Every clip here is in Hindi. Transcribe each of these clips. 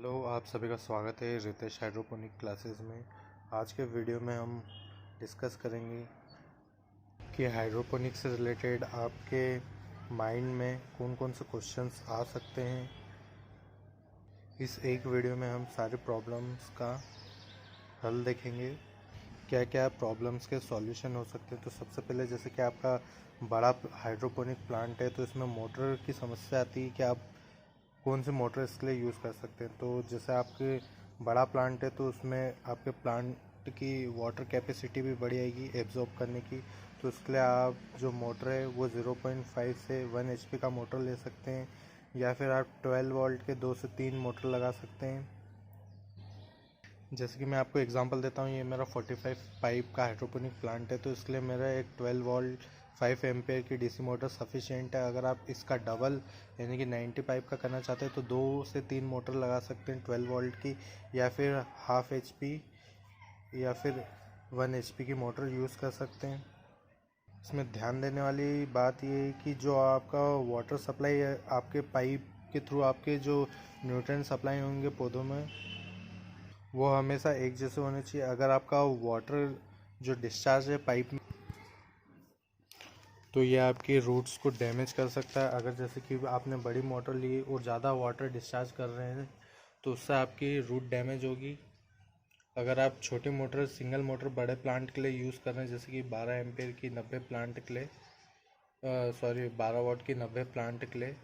हेलो, आप सभी का स्वागत है रितेश हाइड्रोपोनिक क्लासेस में। आज के वीडियो में हम डिस्कस करेंगे कि हाइड्रोपोनिक से रिलेटेड आपके माइंड में कौन कौन से क्वेश्चंस आ सकते हैं। इस एक वीडियो में हम सारे प्रॉब्लम्स का हल देखेंगे, क्या क्या प्रॉब्लम्स के सॉल्यूशन हो सकते हैं। तो सबसे पहले, जैसे कि आपका बड़ा हाइड्रोपोनिक प्लांट है तो इसमें मोटर की समस्या आती है कि आप कौन से मोटर इसके लिए यूज़ कर सकते हैं। तो जैसे आपके बड़ा प्लांट है तो उसमें आपके प्लांट की वाटर कैपेसिटी भी बढ़ आएगी एब्जॉर्ब करने की। तो उसके लिए आप जो मोटर है वो 0.5 से 1 HP का मोटर ले सकते हैं, या फिर आप 12 वोल्ट के 2 से 3 मोटर लगा सकते हैं। जैसे कि मैं आपको एग्जांपल देता हूँ, ये मेरा 45 पाइप का हाइड्रोपोनिक प्लांट है तो इसके लिए मेरा एक 12 वोल्ट 5 एम्पेयर की डीसी मोटर सफिशिएंट है। अगर आप इसका डबल यानी कि 90 पाइप का करना चाहते हैं तो 2 से 3 मोटर लगा सकते हैं 12 वोल्ट की, या फिर हाफ HP या फिर 1 HP की मोटर यूज़ कर सकते हैं। इसमें ध्यान देने वाली बात ये है कि जो आपका वाटर सप्लाई है, आपके पाइप के थ्रू आपके जो न्यूट्रिएंट सप्लाई होंगे पौधों में, वो हमेशा एक जैसे होने चाहिए। अगर आपका वाटर जो डिस्चार्ज है पाइप में, तो ये आपकी रूट्स को डैमेज कर सकता है। अगर जैसे कि आपने बड़ी मोटर ली और ज़्यादा वाटर डिस्चार्ज कर रहे हैं तो उससे आपकी रूट डैमेज होगी। अगर आप छोटी मोटर, सिंगल मोटर बड़े प्लांट के लिए यूज़ कर रहे हैं, जैसे कि 12 एम्पेयर की 90 प्लांट के लिए 12 वाट की 90 प्लांट के लिए,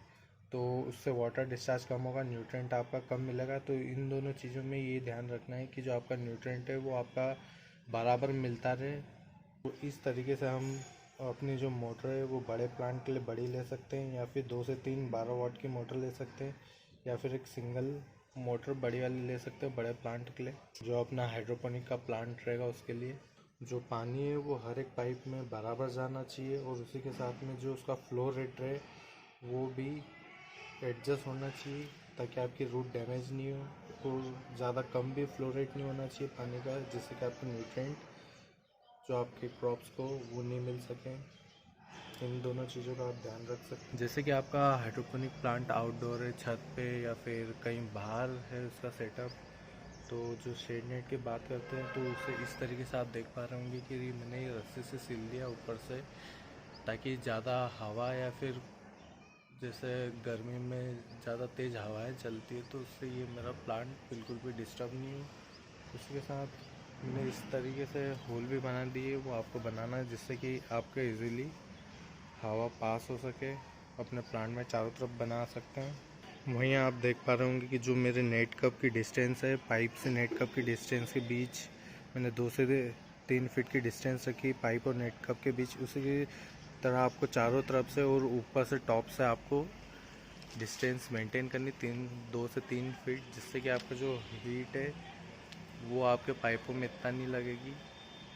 तो उससे वाटर डिस्चार्ज कम होगा, न्यूट्रिएंट आपका कम मिलेगा। तो इन दोनों चीज़ों में ये ध्यान रखना है कि जो आपका न्यूट्रिएंट है वो आपका बराबर मिलता रहे। तो इस तरीके से हम अपनी जो मोटर है वो बड़े प्लांट के लिए बड़ी ले सकते हैं, या फिर 2 से 3 12 वाट की मोटर ले सकते हैं, या फिर एक सिंगल मोटर बड़ी वाली ले सकते हैं बड़े प्लांट के लिए। जो अपना हाइड्रोपोनिक का प्लांट रहेगा उसके लिए जो पानी है वो हर एक पाइप में बराबर जाना चाहिए, और उसी के साथ में जो उसका फ्लो रेट रहे वो भी एडजस्ट होना चाहिए, ताकि आपकी रूट डैमेज नहीं हो। और ज़्यादा कम भी फ्लो रेट नहीं होना चाहिए पानी का, जिससे कि आपके न्यूट्रिएंट जो आपके क्रॉप्स को वो नहीं मिल सकें। इन दोनों चीज़ों का आप ध्यान रख सकते हैं। जैसे कि आपका हाइड्रोपोनिक प्लांट आउटडोर है, छत पे या फिर कहीं बाहर है उसका सेटअप, तो जो शेड नेट की बात करते हैं तो उसे इस तरीके से आप देख पा रहे होंगे कि मैंने ये रस्सी से सिल दिया ऊपर से, ताकि ज़्यादा हवा या फिर जैसे गर्मी में ज़्यादा तेज़ हवाएं चलती है तो उससे ये मेरा प्लांट बिल्कुल भी डिस्टर्ब नहीं हो। उसके साथ मैंने इस तरीके से होल भी बना दिए, वो आपको बनाना है जिससे कि आपको इजीली हवा पास हो सके, अपने प्लांट में चारों तरफ बना सकते हैं। वहीं आप देख पा रहे होंगे कि जो मेरे नेट कप की डिस्टेंस है, पाइप से नेट कप की डिस्टेंस के बीच मैंने 2 से 3 फीट की डिस्टेंस रखी पाइप और नेट कप के बीच। उसी की तरह आपको चारों तरफ से और ऊपर से टॉप से आपको डिस्टेंस मेंटेन करनी 2 से 3 फीट, जिससे कि आपका जो हीट है वो आपके पाइपों में इतना नहीं लगेगी।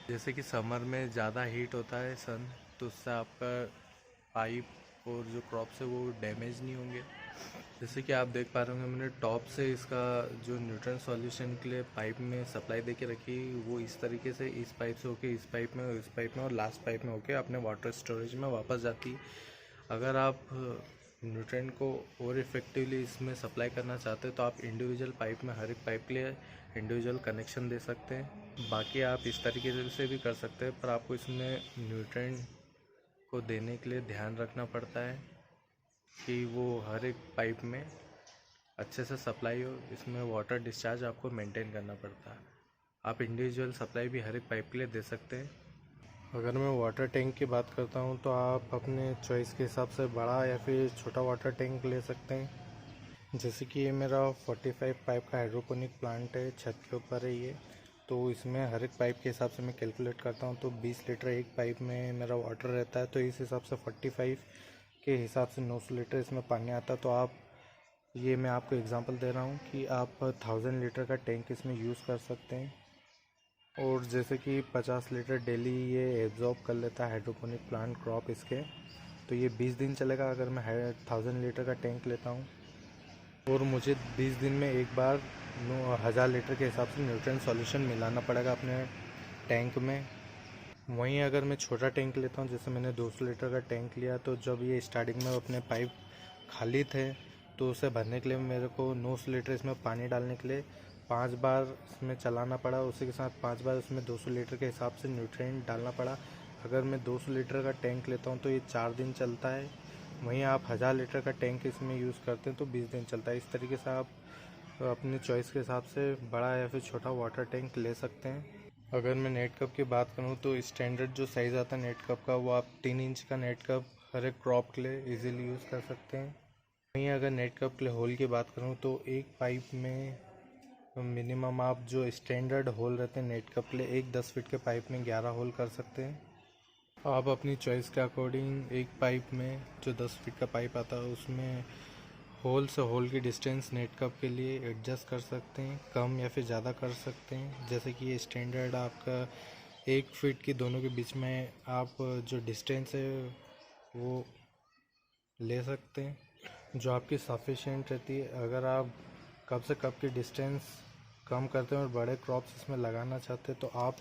जैसे कि समर में ज़्यादा हीट होता है सन, तो उससे आपका पाइप और जो क्रॉप्स है वो डैमेज नहीं होंगे। जैसे कि आप देख पा रहे होंगे मैंने टॉप से इसका जो न्यूट्रिएंट सॉल्यूशन के लिए पाइप में सप्लाई दे के रखी, वो इस तरीके से इस पाइप से होके इस पाइप में और इस पाइप में और लास्ट पाइप में होके अपने वाटर स्टोरेज में वापस जाती है। अगर आप न्यूट्रिएंट को और इफेक्टिवली इसमें सप्लाई करना चाहते हैं तो आप इंडिविजुअल पाइप में हर एक पाइप के लिए इंडिविजुअल कनेक्शन दे सकते हैं। बाकी आप इस तरीके से भी कर सकते हैं, पर आपको इसमें न्यूट्रिएंट को देने के लिए ध्यान रखना पड़ता है कि वो हर एक पाइप में अच्छे से सप्लाई हो। इसमें वाटर डिस्चार्ज आपको मेंटेन करना पड़ता है। आप इंडिविजुअल सप्लाई भी हर एक पाइप के लिए दे सकते हैं। अगर मैं वाटर टैंक की बात करता हूँ तो आप अपने चॉइस के हिसाब से बड़ा या फिर छोटा वाटर टैंक ले सकते हैं। जैसे कि ये मेरा 45 पाइप का हाइड्रोपोनिक प्लांट है, छत के ऊपर है ये, तो इसमें हर एक पाइप के हिसाब से मैं कैलकुलेट करता हूँ तो 20 लीटर एक पाइप में मेरा वाटर रहता है। तो इस हिसाब से 45 के हिसाब से 900 लीटर इसमें पानी आता है। तो आप ये मैं आपको एग्जांपल दे रहा हूँ कि आप 1000 लीटर का टैंक इसमें यूज़ कर सकते हैं। और जैसे कि 50 लीटर डेली ये एब्जॉर्ब कर लेता है हाइड्रोपोनिक प्लांट क्रॉप इसके, तो ये 20 दिन चलेगा अगर मैं 1000 लीटर का टैंक लेता हूँ। और मुझे 20 दिन में एक बार 1000 लीटर के हिसाब से न्यूट्रिएंट सॉल्यूशन मिलाना पड़ेगा अपने टैंक में। वहीं अगर मैं छोटा टैंक लेता हूँ, जैसे मैंने 200 लीटर का टैंक लिया, तो जब ये स्टार्टिंग में अपने पाइप खाली थे तो उसे भरने के लिए मेरे को 900 लीटर इसमें पानी डालने के लिए 5 बार इसमें चलाना पड़ा। उसी के साथ 5 बार उसमें 200 लीटर के हिसाब से न्यूट्रिएंट डालना पड़ा। अगर मैं 200 लीटर का टैंक लेता हूँ तो ये 4 दिन चलता है। वहीं आप 1000 लीटर का टैंक इसमें यूज़ करते हैं तो 20 दिन चलता है। इस तरीके से आप अपनी चॉइस के हिसाब से बड़ा या फिर छोटा वाटर टैंक ले सकते हैं। अगर मैं नेट कप की बात करूँ तो स्टैंडर्ड जो साइज़ आता है नेट कप का, वो आप 3 इंच का नेट कप हर एक क्रॉप के लिए इजीली यूज़ कर सकते हैं। वहीं अगर नेट कप के लिए होल की बात करूँ तो एक पाइप में मिनिमम आप जो स्टैंडर्ड होल रहते हैं नेट कप के लिए, एक 10 फीट के पाइप में 11 होल कर सकते हैं। आप अपनी चॉइस के अकॉर्डिंग एक पाइप में जो 10 फीट का पाइप आता है उसमें होल से होल की डिस्टेंस नेट कप के लिए एडजस्ट कर सकते हैं, कम या फिर ज़्यादा कर सकते हैं। जैसे कि ये स्टैंडर्ड आपका 1 फीट की दोनों के बीच में आप जो डिस्टेंस है वो ले सकते हैं जो आपकी सफिशिएंट रहती है। अगर आप कप से कप की डिस्टेंस कम करते हैं और बड़े क्रॉप्स इसमें लगाना चाहते हैं तो आप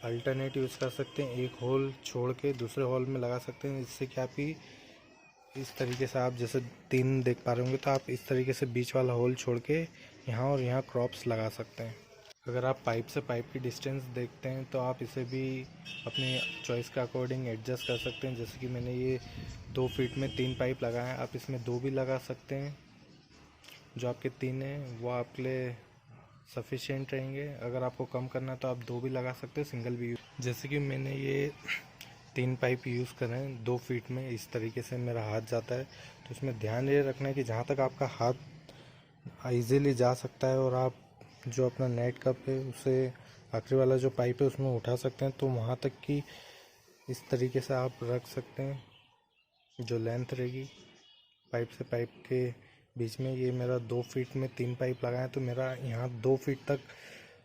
अल्टरनेट यूज़ कर सकते हैं, एक होल छोड़ के दूसरे होल में लगा सकते हैं। इससे कि आपकी इस तरीके से आप जैसे 3 देख पा रहे होंगे तो आप इस तरीके से बीच वाला होल छोड़ के यहाँ और यहाँ क्रॉप्स लगा सकते हैं। अगर आप पाइप से पाइप की डिस्टेंस देखते हैं तो आप इसे भी अपनी चॉइस के अकॉर्डिंग एडजस्ट कर सकते हैं। जैसे कि मैंने ये 2 फीट में 3 पाइप लगाए हैं, आप इसमें 2 भी लगा सकते हैं। जो आपके 3 हैं वो आपके लिए सफिशिएंट रहेंगे। अगर आपको कम करना है तो आप 2 भी लगा सकते हैं, सिंगल भी। जैसे कि मैंने ये 3 पाइप यूज़ कर रहे हैं 2 फीट में, इस तरीके से मेरा हाथ जाता है। तो इसमें ध्यान ये रखना है कि जहाँ तक आपका हाथ इजीली जा सकता है और आप जो अपना नेट कप है उसे आखिरी वाला जो पाइप है उसमें उठा सकते हैं, तो वहाँ तक की इस तरीके से आप रख सकते हैं। जो लेंथ रहेगी पाइप से पाइप के बीच में, ये मेरा 2 फीट में 3 पाइप लगाए तो मेरा यहाँ 2 फीट तक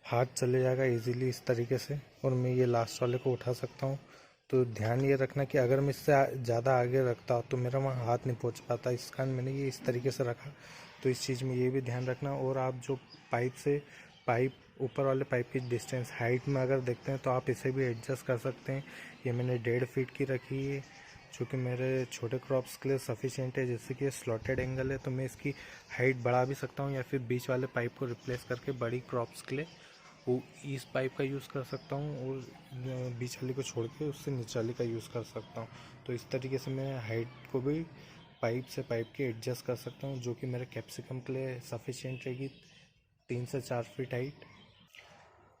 हाथ चले जाएगा इजीली इस तरीके से, और मैं ये लास्ट वाले को उठा सकता हूँ। तो ध्यान ये रखना कि अगर मैं इससे ज़्यादा आगे रखता तो मेरा वहाँ हाथ नहीं पहुँच पाता, इस कारण मैंने ये इस तरीके से रखा। तो इस चीज़ में ये भी ध्यान रखना। और आप जो पाइप से पाइप ऊपर वाले पाइप की डिस्टेंस हाइट में अगर देखते हैं तो आप इसे भी एडजस्ट कर सकते हैं। ये मैंने 1.5 फीट की रखी है जो कि मेरे छोटे क्रॉप्स के लिए सफिशिएंट है। जैसे कि स्लॉटेड एंगल है तो मैं इसकी हाइट बढ़ा भी सकता हूँ या फिर बीच वाले पाइप को रिप्लेस करके बड़ी क्रॉप्स के लिए वो इस पाइप का यूज़ कर सकता हूँ और बीच वाली को छोड़ के उससे नीचे वाली का यूज़ कर सकता हूँ। तो इस तरीके से मैं हाइट को भी पाइप से पाइप के एडजस्ट कर सकता हूँ जो कि मेरे कैप्सिकम के लिए सफिशिएंट रहेगी, 3 से 4 फीट हाइट।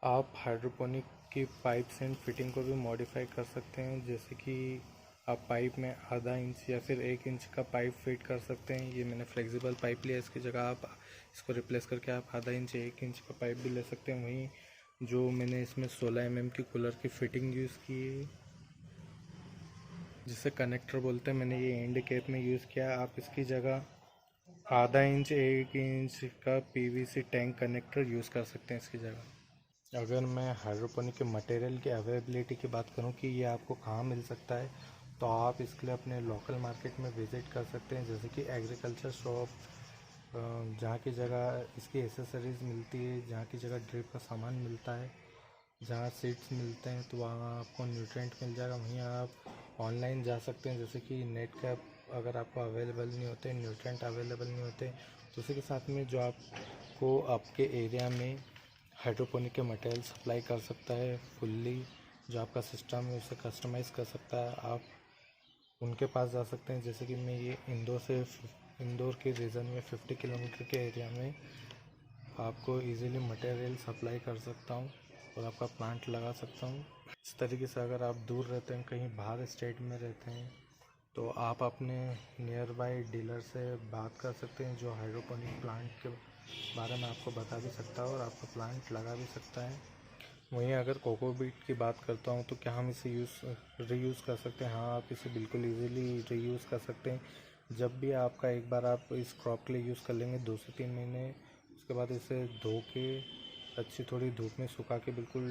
आप हाइड्रोपोनिक की पाइप्स एंड फिटिंग को भी मॉडिफाई कर सकते हैं। जैसे कि आप पाइप में आधा इंच या फिर 1 इंच का पाइप फिट कर सकते हैं। ये मैंने फ्लेक्सिबल पाइप लिया, इसकी जगह आप इसको रिप्लेस करके आप आधा इंच 1 इंच का पाइप भी ले सकते हैं। वहीं जो मैंने इसमें 16 mm की कूलर की फिटिंग यूज़ की है जिसे कनेक्टर बोलते हैं, मैंने ये एंड कैप में यूज़ किया। आप इसकी जगह आधा इंच 1 इंच का PVC टैंक कनेक्टर यूज़ कर सकते हैं इसकी जगह। अगर मैं हाइड्रोपोनिक के मटेरियल की अवेलेबिलिटी की बात करूं कि ये आपको कहाँ मिल सकता है, तो आप इसके लिए अपने लोकल मार्केट में विज़िट कर सकते हैं। जैसे कि एग्रीकल्चर शॉप, जहाँ की जगह इसकी एसेसरीज़ मिलती है, जहाँ की जगह ड्रिप का सामान मिलता है, जहाँ सीड्स मिलते हैं तो वहाँ आपको न्यूट्रिएंट मिल जाएगा। वहीं आप ऑनलाइन जा सकते हैं। जैसे कि नेट कैप अगर आपको अवेलेबल नहीं होते, न्यूट्रिएंट अवेलेबल नहीं होते, तो उसी के साथ में जो आपको आपके एरिया में हाइड्रोपोनिक के मटेरियल सप्लाई कर सकता है फुल्ली, जो आपका सिस्टम है उसे कस्टमाइज़ कर सकता है, आप उनके पास जा सकते हैं। जैसे कि मैं ये इंदौर के रीजन में 50 किलोमीटर के एरिया में आपको इजीली मटेरियल सप्लाई कर सकता हूँ और आपका प्लांट लगा सकता हूँ। इस तरीके से अगर आप दूर रहते हैं, कहीं बाहर स्टेट में रहते हैं, तो आप अपने नियर बाई डीलर से बात कर सकते हैं जो हाइड्रोपोनिक प्लांट के बारे में आपको बता भी सकता है और आपका प्लांट लगा भी सकता है। वहीं अगर कोकोपीट की बात करता हूँ तो क्या हम इसे रीयूज़ कर सकते हैं? हाँ, आप इसे बिल्कुल इजीली रीयूज़ कर सकते हैं। जब भी आपका एक बार आप इस क्रॉप के लिए यूज़ कर लेंगे 2 से 3 महीने, उसके बाद इसे धो के अच्छी थोड़ी धूप में सुखा के बिल्कुल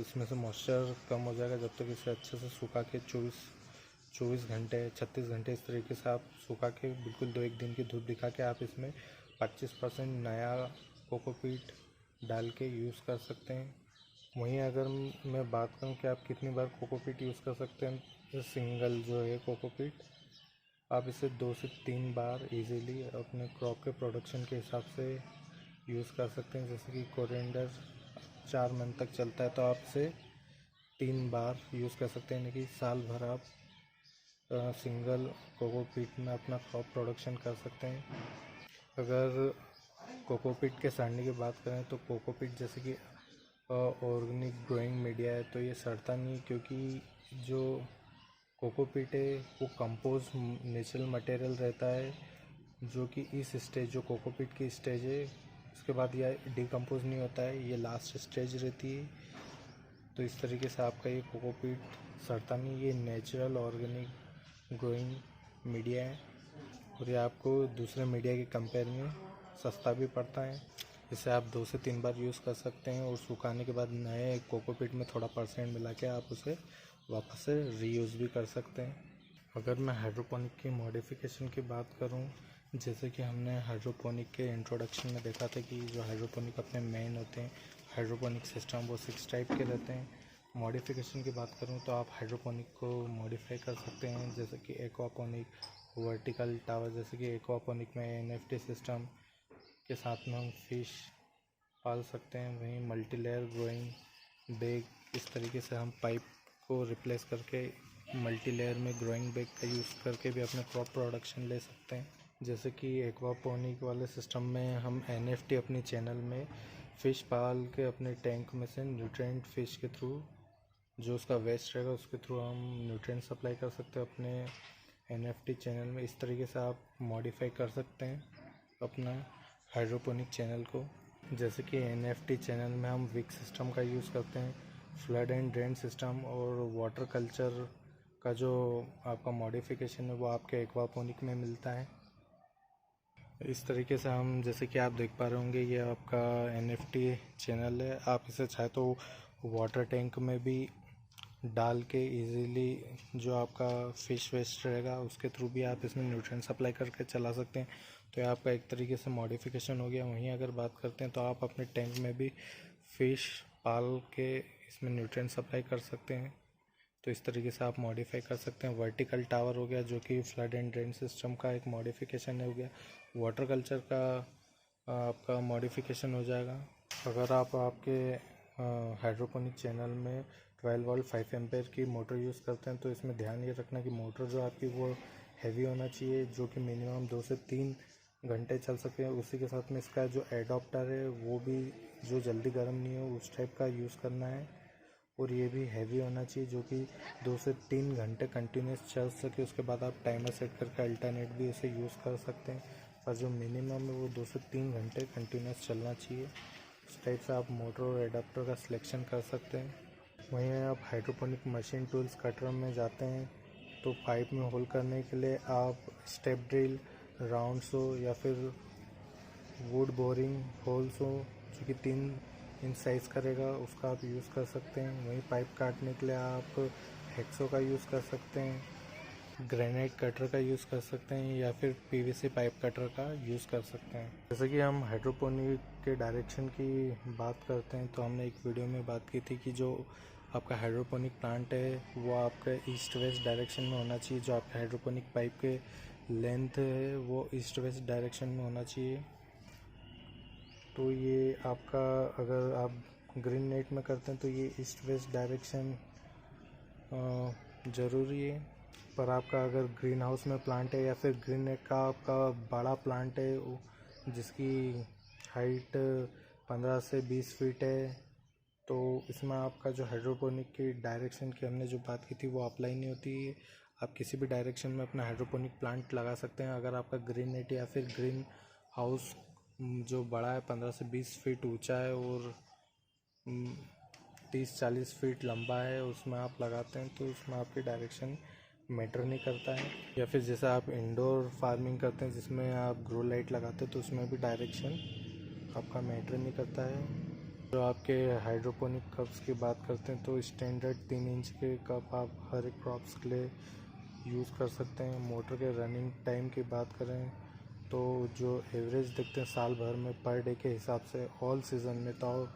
इसमें से मॉइस्चर कम हो जाएगा। जब तक इसे अच्छे से सुखा के 24 घंटे 36 घंटे इस तरीके से आप सुखा के बिल्कुल 2-1 दिन की धूप दिखा के आप इसमें 25% नया कोकोपीट डाल के यूज़ कर सकते हैं। वहीं अगर मैं बात करूं कि आप कितनी बार कोकोपीट यूज़ कर सकते हैं, तो सिंगल जो है कोकोपीट आप इसे 2 से 3 बार इजीली अपने क्रॉप के प्रोडक्शन के हिसाब से यूज़ कर सकते हैं। जैसे कि कोरिएंडर 4 मंथ तक चलता है, तो आप इसे 3 बार यूज़ कर सकते हैं, यानी कि साल भर आप सिंगल कोकोपीट में अपना क्रॉप प्रोडक्शन कर सकते हैं। अगर कोकोपीट के सड़ने की बात करें तो कोकोपीट जैसे कि ऑर्गेनिक ग्रोइंग मीडिया है, तो ये सड़ता नहीं, क्योंकि जो कोकोपीट है वो कंपोज नेचुरल मटेरियल रहता है, जो कि इस स्टेज जो कोकोपीट की स्टेज है उसके बाद यह डिकम्पोज नहीं होता है, ये लास्ट स्टेज रहती है। तो इस तरीके से आपका ये कोकोपीट सड़ता नहीं, ये नेचुरल ऑर्गेनिक ग्रोइंग मीडिया है और ये आपको दूसरे मीडिया के कंपेयर में सस्ता भी पड़ता है। इसे आप 2 से 3 बार यूज़ कर सकते हैं और सुखाने के बाद नए कोकोपीट में थोड़ा परसेंट मिला के आप उसे वापस से रीयूज़ भी कर सकते हैं। अगर मैं हाइड्रोपोनिक की मॉडिफिकेशन की बात करूं, जैसे कि हमने हाइड्रोपोनिक के इंट्रोडक्शन में देखा था कि जो हाइड्रोपोनिक अपने मेन होते हैं हाइड्रोपोनिक सिस्टम, वो 6 टाइप के रहते हैं। मॉडिफिकेशन की बात करूं तो आप हाइड्रोपोनिक को मॉडिफाई कर सकते हैं, जैसे कि एक्वापोनिक, वर्टिकल टावर, जैसे कि एक्वापोनिक में एनएफटी सिस्टम के साथ में हम फिश पाल सकते हैं। वहीं मल्टी लेयर ग्रोइंग बैग, इस तरीके से हम पाइप को रिप्लेस करके मल्टी लेयर में ग्रोइंग बैग का यूज़ करके भी अपने क्रॉप प्रोडक्शन ले सकते हैं। जैसे कि एक्वापोनिक वाले सिस्टम में हम एनएफटी अपनी चैनल में फ़िश पाल के अपने टैंक में से न्यूट्रिएंट फ़िश के थ्रू, जो उसका वेस्ट रहेगा उसके थ्रू हम न्यूट्रिएंट सप्लाई कर सकते हैं अपने एनएफटी चैनल में। इस तरीके से आप मॉडिफाई कर सकते हैं अपना हाइड्रोपोनिक चैनल को। जैसे कि एनएफटी चैनल में हम विक सिस्टम का यूज़ करते हैं, फ्लड एंड ड्रेन सिस्टम और वाटर कल्चर का जो आपका मॉडिफिकेशन है वो आपके एक्वापोनिक में मिलता है। इस तरीके से हम, जैसे कि आप देख पा रहे होंगे, ये आपका एनएफटी चैनल है। आप इसे चाहे तो वाटर टैंक में भी डाल के इजीली जो आपका फ़िश वेस्ट रहेगा उसके थ्रू भी आप इसमें न्यूट्रिएंट सप्लाई करके चला सकते हैं। तो ये आपका एक तरीके से मॉडिफिकेशन हो गया। वहीं अगर बात करते हैं तो आप अपने टैंक में भी फ़िश पाल के इसमें न्यूट्रिएंट सप्लाई कर सकते हैं। तो इस तरीके से आप मॉडिफाई कर सकते हैं। वर्टिकल टावर हो गया, जो कि फ्लड एंड ड्रेन सिस्टम का एक मॉडिफिकेशन हो गया। वाटर कल्चर का आपका मॉडिफिकेशन हो जाएगा। अगर आप आपके हाइड्रोपोनिक चैनल में 12 वोल्ट 5 एम्पेयर की मोटर यूज़ करते हैं, तो इसमें ध्यान ये रखना कि मोटर जो आपकी वो हैवी होना चाहिए, जो कि मिनिमम 2 से 3 घंटे चल सके। उसी के साथ में इसका जो एडोप्टर है वो भी जो जल्दी गर्म नहीं हो उस टाइप का यूज़ करना है, और ये भी हैवी होना चाहिए, जो कि 2 से 3 घंटे कंटिन्यूस चल सके। उसके बाद आप टाइमर सेट करके अल्टरनेट भी इसे यूज़ कर सकते हैं, पर जो मिनिमम है वो 2 से 3 घंटे कंटिन्यूस चलना चाहिए। इस टाइप से आप मोटर और एडाप्टर का सिलेक्शन कर सकते हैं। वहीं आप हाइड्रोपोनिक मशीन टूल्स कटर में जाते हैं तो पाइप में होल करने के लिए आप स्टेप ड्रिल, राउंड्स हो या फिर वुड बोरिंग होल्स हो, जो कि 3 इंच साइज़ करेगा, उसका आप यूज़ कर सकते हैं। वहीं पाइप काटने के लिए आप हेक्सो का यूज़ कर सकते हैं, ग्रेनाइट कटर का यूज़ कर सकते हैं, या फिर पीवीसी पाइप कटर का यूज़ कर सकते हैं। जैसे कि हम हाइड्रोपोनिक के डायरेक्शन की बात करते हैं, तो हमने एक वीडियो में बात की थी कि जो आपका हाइड्रोपोनिक प्लांट है वो आपका ईस्ट वेस्ट डायरेक्शन में होना चाहिए। जो आपका हाइड्रोपोनिक पाइप के लेंथ है वो ईस्ट वेस्ट डायरेक्शन में होना चाहिए। तो ये आपका, अगर आप ग्रीन नेट में करते हैं तो ये ईस्ट वेस्ट डायरेक्शन ज़रूरी है। पर आपका अगर ग्रीन हाउस में प्लांट है या फिर ग्रीन नेट का आपका बड़ा प्लांट है जिसकी हाइट 15 से 20 फीट है, तो इसमें आपका जो हाइड्रोपोनिक की डायरेक्शन की हमने जो बात की थी वो अप्लाई नहीं होती है। आप किसी भी डायरेक्शन में अपना हाइड्रोपोनिक प्लांट लगा सकते हैं। अगर आपका ग्रीन नेट या फिर ग्रीन हाउस जो बड़ा है, 15 से 20 फीट ऊंचा है और 30-40 फीट लंबा है, उसमें आप लगाते हैं तो उसमें आपकी डायरेक्शन मैटर नहीं करता है। या फिर जैसे आप इंडोर फार्मिंग करते हैं जिसमें आप ग्रो लाइट लगाते हैं, तो उसमें भी डायरेक्शन आपका मैटर नहीं करता है। जो आपके हाइड्रोपोनिक कप्स की बात करते हैं तो स्टैंडर्ड 3 इंच के कप आप हर एक क्रॉप्स के लिए यूज़ कर सकते हैं। मोटर के रनिंग टाइम की बात करें तो जो एवरेज देखते हैं साल भर में पर डे के हिसाब से ऑल सीज़न में, तो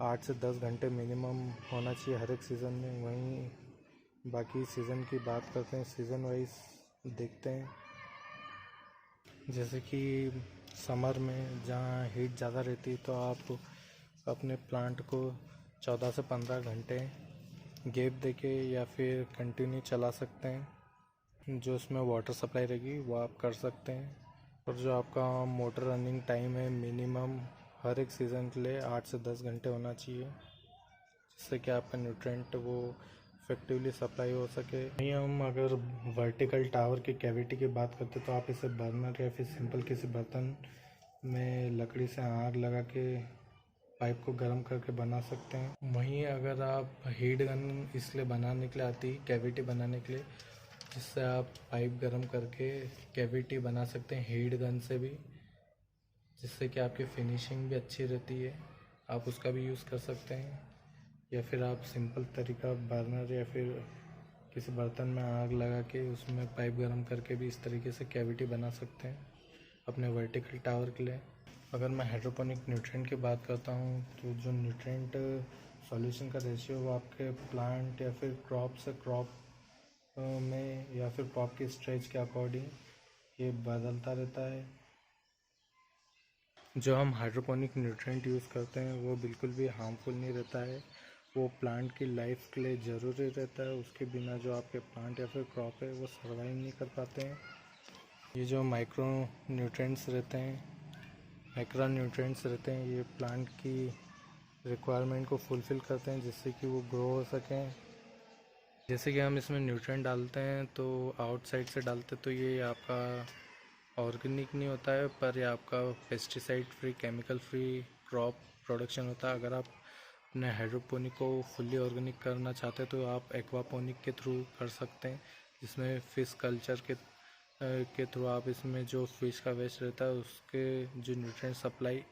8 से 10 घंटे मिनिमम होना चाहिए हर एक सीज़न में। वहीं बाकी सीज़न की बात करते हैं, सीज़न वाइज देखते हैं जैसे कि समर में जहाँ हीट ज़्यादा रहती है तो आप अपने प्लांट को 14 से 15 घंटे गैप देके या फिर कंटिन्यू चला सकते हैं। जो उसमें वाटर सप्लाई रहेगी वो आप कर सकते हैं। और जो आपका मोटर रनिंग टाइम है मिनिमम हर एक सीज़न के लिए 8 से 10 घंटे होना चाहिए, जिससे कि आपका न्यूट्रेंट वो इफेक्टिवली सप्लाई हो सके। वहीं हम अगर वर्टिकल टावर की कैविटी की बात करते तो आप इसे बर्नर या फिर सिंपल किसी बर्तन में लकड़ी से आग लगा के पाइप को गर्म करके बना सकते हैं। वहीं अगर आप हीट गन इसलिए बनाने के लिए आती है कैविटी बनाने के लिए, जिससे आप पाइप गर्म करके कैविटी बना सकते हैं हीट गन से भी, जिससे कि आपकी फिनिशिंग भी अच्छी रहती है। आप उसका भी यूज़ कर सकते हैं। या फिर आप सिंपल तरीका बर्नर या फिर किसी बर्तन में आग लगा के उसमें पाइप गर्म करके भी इस तरीके से कैविटी बना सकते हैं अपने वर्टिकल टावर के लिए। अगर मैं हाइड्रोपोनिक न्यूट्रिएंट की बात करता हूँ तो जो न्यूट्रिएंट सॉल्यूशन का रेशियो वो आपके प्लांट या फिर क्रॉप से क्रॉप में या फिर क्रॉप की स्टेज के अकॉर्डिंग ये बदलता रहता है। जो हम हाइड्रोपोनिक न्यूट्रिएंट यूज़ करते हैं वो बिल्कुल भी हार्मफुल नहीं रहता है। वो प्लांट की लाइफ के लिए ज़रूरी रहता है। उसके बिना जो आपके प्लांट या फिर क्रॉप है वो सर्वाइव नहीं कर पाते हैं। ये जो माइक्रो न्यूट्रिएंट्स रहते हैं, माइक्रो न्यूट्रिएंट्स रहते हैं, ये प्लांट की रिक्वायरमेंट को फुलफ़िल करते हैं जिससे कि वो ग्रो हो सकें। जैसे कि हम इसमें न्यूट्रिएंट डालते हैं तो आउटसाइड से डालते तो ये आपका ऑर्गेनिक नहीं होता है, पर ये आपका pesticide free, chemical free crop production होता है। अगर आप अपने हाइड्रोपोनिक को फुल्ली ऑर्गेनिक करना चाहते हैं तो आप एक्वापोनिक के थ्रू कर सकते हैं, जिसमें फ़िश कल्चर के थ्रू आप इसमें जो फ़िश का वेस्ट रहता है उसके जो न्यूट्रिएंट सप्लाई,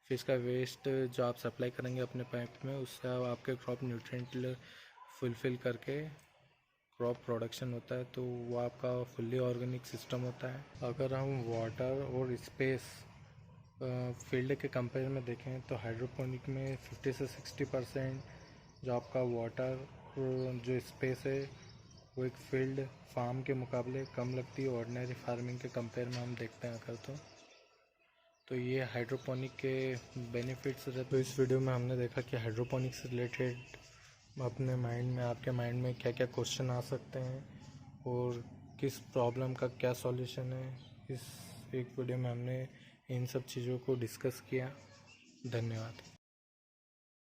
फ़िश का वेस्ट जो आप सप्लाई करेंगे अपने पाइप में, उससे आपके क्रॉप न्यूट्रिएंट फुलफ़िल करके क्रॉप प्रोडक्शन होता है। तो वो आपका फुल्ली ऑर्गेनिक सिस्टम होता है। अगर हम वाटर और स्पेस फील्ड के कंपेयर में देखें तो हाइड्रोपोनिक में 50 से 60% जो आपका वाटर जो स्पेस है वो एक फील्ड फार्म के मुकाबले कम लगती है। ऑर्डिनरी फार्मिंग के कंपेयर में हम देखते हैं अगर तो ये हाइड्रोपोनिक के बेनिफिट्स रहते। तो इस वीडियो में हमने देखा कि हाइड्रोपोनिक से रिलेटेड अपने माइंड में, आपके माइंड में क्या क्या क्वेश्चन आ सकते हैं और किस प्रॉब्लम का क्या सॉल्यूशन है। इस एक वीडियो में हमने इन सब चीज़ों को डिस्कस किया। धन्यवाद।